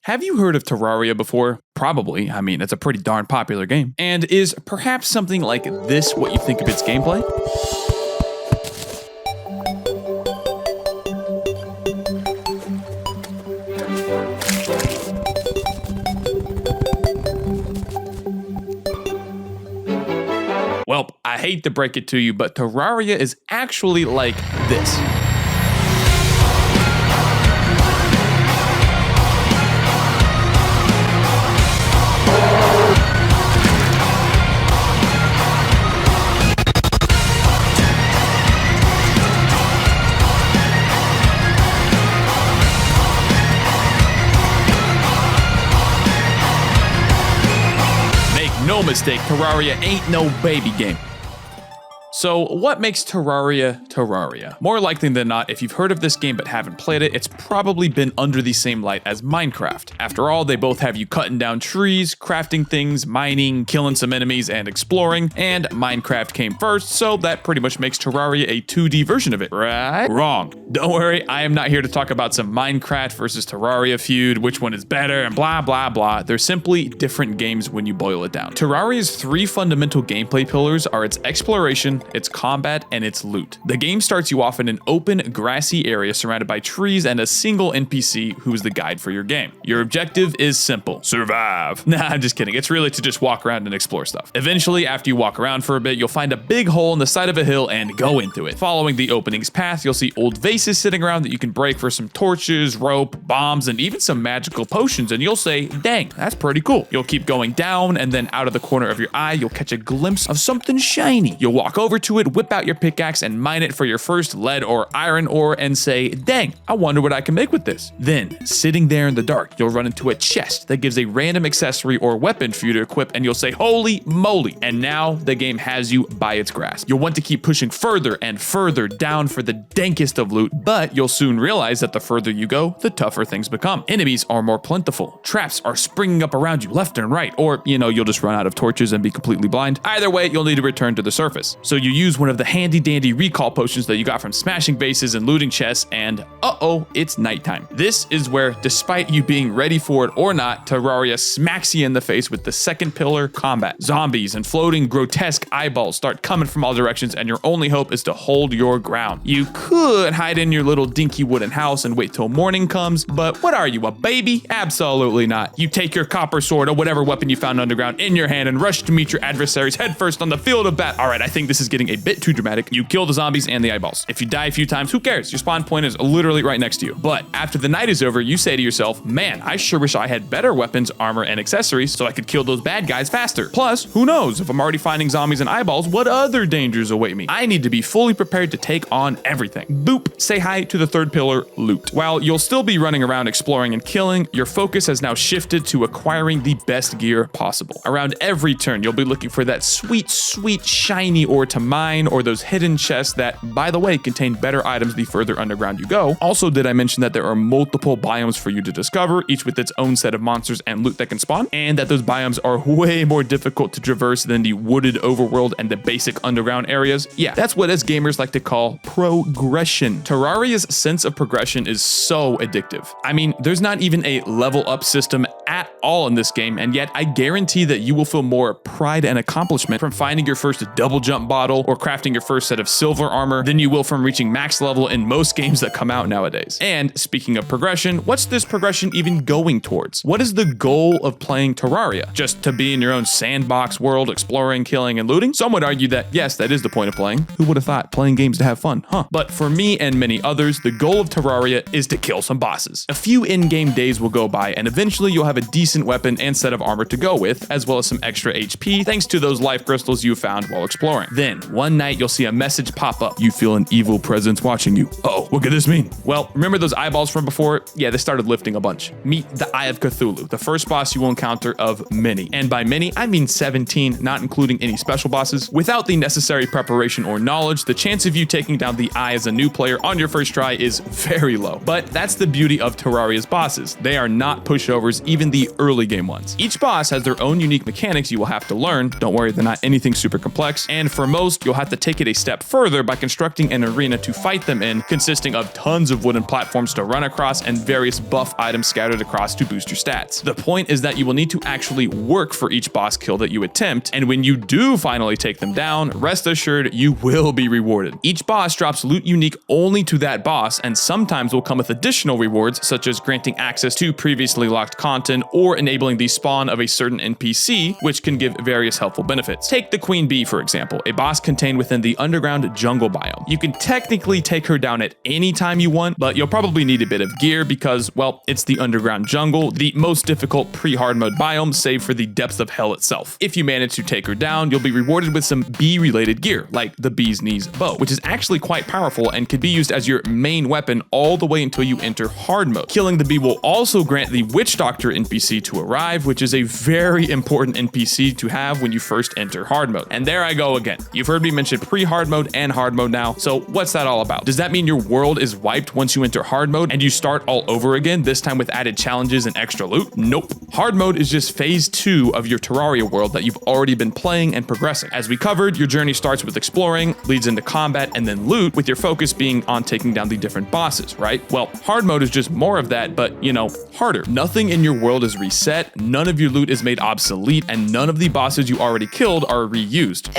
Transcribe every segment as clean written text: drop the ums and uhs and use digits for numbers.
Have you heard of Terraria before? Probably. I mean, it's a pretty darn popular game. And is perhaps something like this what you think of its gameplay? Well, I hate to break it to you, but Terraria is actually like this. No mistake, Terraria ain't no baby game. So what makes Terraria Terraria? More likely than not, if you've heard of this game but haven't played it, it's probably been under the same light as Minecraft. After all, they both have you cutting down trees, crafting things, mining, killing some enemies, and exploring, and Minecraft came first, so that pretty much makes Terraria a 2D version of it, right? Wrong. Don't worry, I am not here to talk about some Minecraft versus Terraria feud, which one is better, and blah blah blah. They're simply different games when you boil it down. Terraria's three fundamental gameplay pillars are its exploration, its combat, and its loot. The game starts you off in an open, grassy area surrounded by trees and a single NPC who is the guide for your game. Your objective is simple: survive. Nah, I'm just kidding. It's really to just walk around and explore stuff. Eventually, after you walk around for a bit, you'll find a big hole in the side of a hill and go into it. Following the opening's path, you'll see old vases sitting around that you can break for some torches, rope, bombs, and even some magical potions, and you'll say, dang, that's pretty cool. You'll keep going down, and then out of the corner of your eye, you'll catch a glimpse of something shiny. You'll walk over to it, whip out your pickaxe, and mine it for your first lead or iron ore and say, dang, I wonder what I can make with this. Then, sitting there in the dark, you'll run into a chest that gives a random accessory or weapon for you to equip, and you'll say, holy moly. And now the game has you by its grasp. You'll want to keep pushing further and further down for the dankest of loot, but you'll soon realize that the further you go, the tougher things become. Enemies are more plentiful. Traps are springing up around you left and right, or, you'll just run out of torches and be completely blind. Either way, you'll need to return to the surface. So you use one of the handy dandy recall potions that you got from smashing bases and looting chests, and it's nighttime. This is where, despite you being ready for it or not, Terraria smacks you in the face with the second pillar, combat. Zombies and floating grotesque eyeballs start coming from all directions, and your only hope is to hold your ground. You could hide in your little dinky wooden house and wait till morning comes, but what are you, a baby? Absolutely not. You take your copper sword or whatever weapon you found underground in your hand and rush to meet your adversaries headfirst on the field of battle. Alright, I think this is getting a bit too dramatic. You kill the zombies and the eyeballs. If you die a few times, who cares? Your spawn point is literally right next to you. But after the night is over, you say to yourself, man, I sure wish I had better weapons, armor, and accessories so I could kill those bad guys faster. Plus, who knows? If I'm already finding zombies and eyeballs, what other dangers await me? I need to be fully prepared to take on everything. Boop, say hi to the third pillar, loot. While you'll still be running around exploring and killing, your focus has now shifted to acquiring the best gear possible. Around every turn, you'll be looking for that sweet, sweet, shiny ore to mine, or those hidden chests that, by the way, contain better items the further underground you go. Also, did I mention that there are multiple biomes for you to discover, each with its own set of monsters and loot that can spawn, and that those biomes are way more difficult to traverse than the wooded overworld and the basic underground areas? Yeah, that's what us gamers like to call progression. Terraria's sense of progression is so addictive. I mean, there's not even a level up system at all in this game, and yet I guarantee that you will feel more pride and accomplishment from finding your first double jump bottle or crafting your first set of silver armor than you will from reaching max level in most games that come out nowadays. And speaking of progression, what's this progression even going towards? What is the goal of playing Terraria? Just to be in your own sandbox world, exploring, killing, and looting? Some would argue that yes, that is the point of playing. Who would have thought playing games to have fun, huh? But for me and many others, the goal of Terraria is to kill some bosses. A few in-game days will go by, and eventually you'll have a decent weapon and set of armor to go with, as well as some extra HP thanks to those life crystals you found while exploring. Then, one night you'll see a message pop up. You feel an evil presence watching you. Oh, what could this mean? Well, remember those eyeballs from before? Yeah, they started lifting a bunch. Meet the Eye of Cthulhu, the first boss you will encounter of many. And by many, I mean 17, not including any special bosses. Without the necessary preparation or knowledge, the chance of you taking down the Eye as a new player on your first try is very low. But that's the beauty of Terraria's bosses. They are not pushovers, even the early game ones. Each boss has their own unique mechanics you will have to learn. Don't worry, they're not anything super complex. And for most most, you'll have to take it a step further by constructing an arena to fight them in, consisting of tons of wooden platforms to run across and various buff items scattered across to boost your stats. The point is that you will need to actually work for each boss kill that you attempt, and when you do finally take them down, rest assured you will be rewarded. Each boss drops loot unique only to that boss, and sometimes will come with additional rewards such as granting access to previously locked content or enabling the spawn of a certain NPC, which can give various helpful benefits. Take the Queen Bee, for example, a boss contained within the underground jungle biome. You can technically take her down at any time you want, but you'll probably need a bit of gear because, well, it's the underground jungle, the most difficult pre-hard mode biome, save for the depths of hell itself. If you manage to take her down, you'll be rewarded with some bee-related gear, like the Bee's Knees bow, which is actually quite powerful and can be used as your main weapon all the way until you enter hard mode. Killing the bee will also grant the Witch Doctor NPC to arrive, which is a very important NPC to have when you first enter hard mode. And there I go again. You've heard me mention pre-hard mode and hard mode now, so what's that all about? Does that mean your world is wiped once you enter hard mode and you start all over again, this time with added challenges and extra loot? Nope. Hard mode is just phase 2 of your Terraria world that you've already been playing and progressing. As we covered, your journey starts with exploring, leads into combat, and then loot, with your focus being on taking down the different bosses, right? Well, hard mode is just more of that, but, you know, harder. Nothing in your world is reset, none of your loot is made obsolete, and none of the bosses you already killed are reused.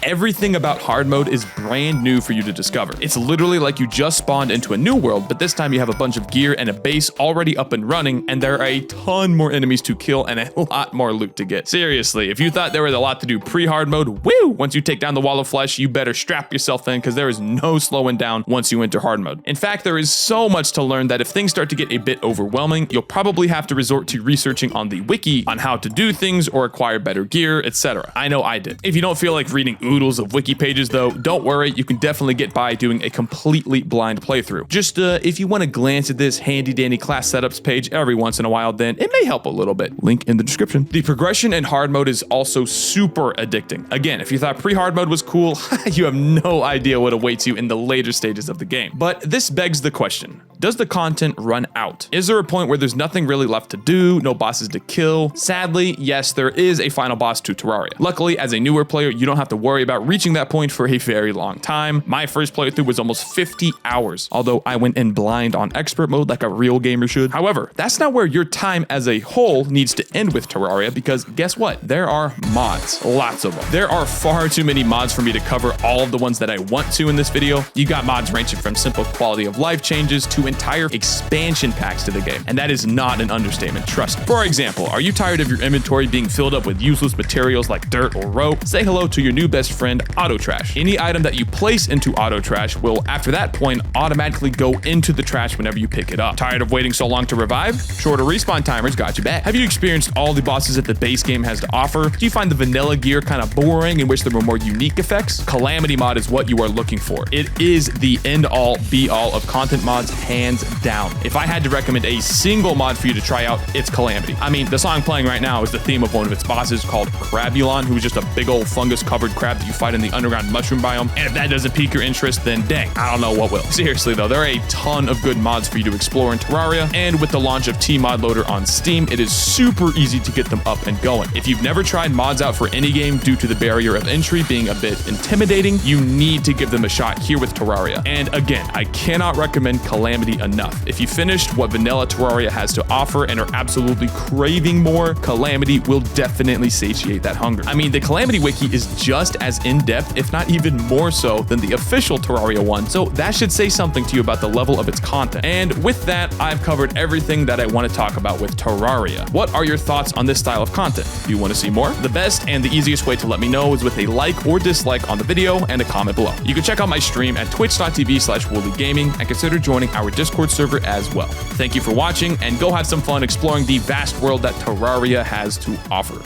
Everything about hard mode is brand new for you to discover. It's literally like you just spawned into a new world, but this time you have a bunch of gear and a base already up and running, and there are a ton more enemies to kill and a lot more loot to get. Seriously, if you thought there was a lot to do pre-hard mode, woo! Once you take down the wall of flesh, you better strap yourself in because there is no slowing down once you enter hard mode. In fact, there is so much to learn that if things start to get a bit overwhelming, you'll probably have to resort to researching on the wiki on how to do things or acquire better gear, etc. I know I did. If you don't feel like reading oodles of wiki pages though, don't worry, you can definitely get by doing a completely blind playthrough. Just if you want to glance at this handy dandy class setups page every once in a while, then it may help a little bit. Link in the description. The progression in hard mode is also super addicting. Again, if you thought pre-hard mode was cool, you have no idea what awaits you in the later stages of the game. But this begs the question, does the content run out? Is there a point where there's nothing really left to do, no bosses to kill? Sadly, yes, there is a final boss to Terraria. Luckily, as a newer player, you don't have to worry about reaching that point for a very long time. My first playthrough was almost 50 hours, although I went in blind on expert mode like a real gamer should. However, that's not where your time as a whole needs to end with Terraria, because guess what? There are mods, lots of them. There are far too many mods for me to cover all of the ones that I want to in this video. You got mods ranging from simple quality of life changes to entire expansion packs to the game, and that is not an understatement, trust me. For example, are you tired of your inventory being filled up with useless materials like dirt or rope? Say hello to your new best friend, Auto Trash. Any item that you place into Auto Trash will, after that point, automatically go into the trash whenever you pick it up. Tired of waiting so long to revive? Shorter respawn timers got you back. Have you experienced all the bosses that the base game has to offer? Do you find the vanilla gear kind of boring and wish there were more unique effects? Calamity mod is what you are looking for. It is the end-all, be-all of content mods, hands down. If I had to recommend a single mod for you to try out, it's Calamity. I mean, the song playing right now is the theme of one of its bosses called Crabulon, who is just a big old fungus-covered crab that you fight in the underground mushroom biome, and if that doesn't pique your interest, then dang, I don't know what will. Seriously though, there are a ton of good mods for you to explore in Terraria, and with the launch of T-Mod Loader on Steam, it is super easy to get them up and going. If you've never tried mods out for any game due to the barrier of entry being a bit intimidating, you need to give them a shot here with Terraria. And again, I cannot recommend Calamity enough. If you finished what vanilla Terraria has to offer and are absolutely craving more, Calamity will definitely satiate that hunger. I mean, the Calamity wiki is just as in-depth, if not even more so, than the official Terraria one, so that should say something to you about the level of its content. And with that, I've covered everything that I want to talk about with Terraria. What are your thoughts on this style of content? Do you want to see more? The best and the easiest way to let me know is with a like or dislike on the video and a comment below. You can check out my stream at twitch.tv/Woolie Gaming and consider joining our Discord server as well. Thank you for watching, and go have some fun exploring the vast world that Terraria has to offer.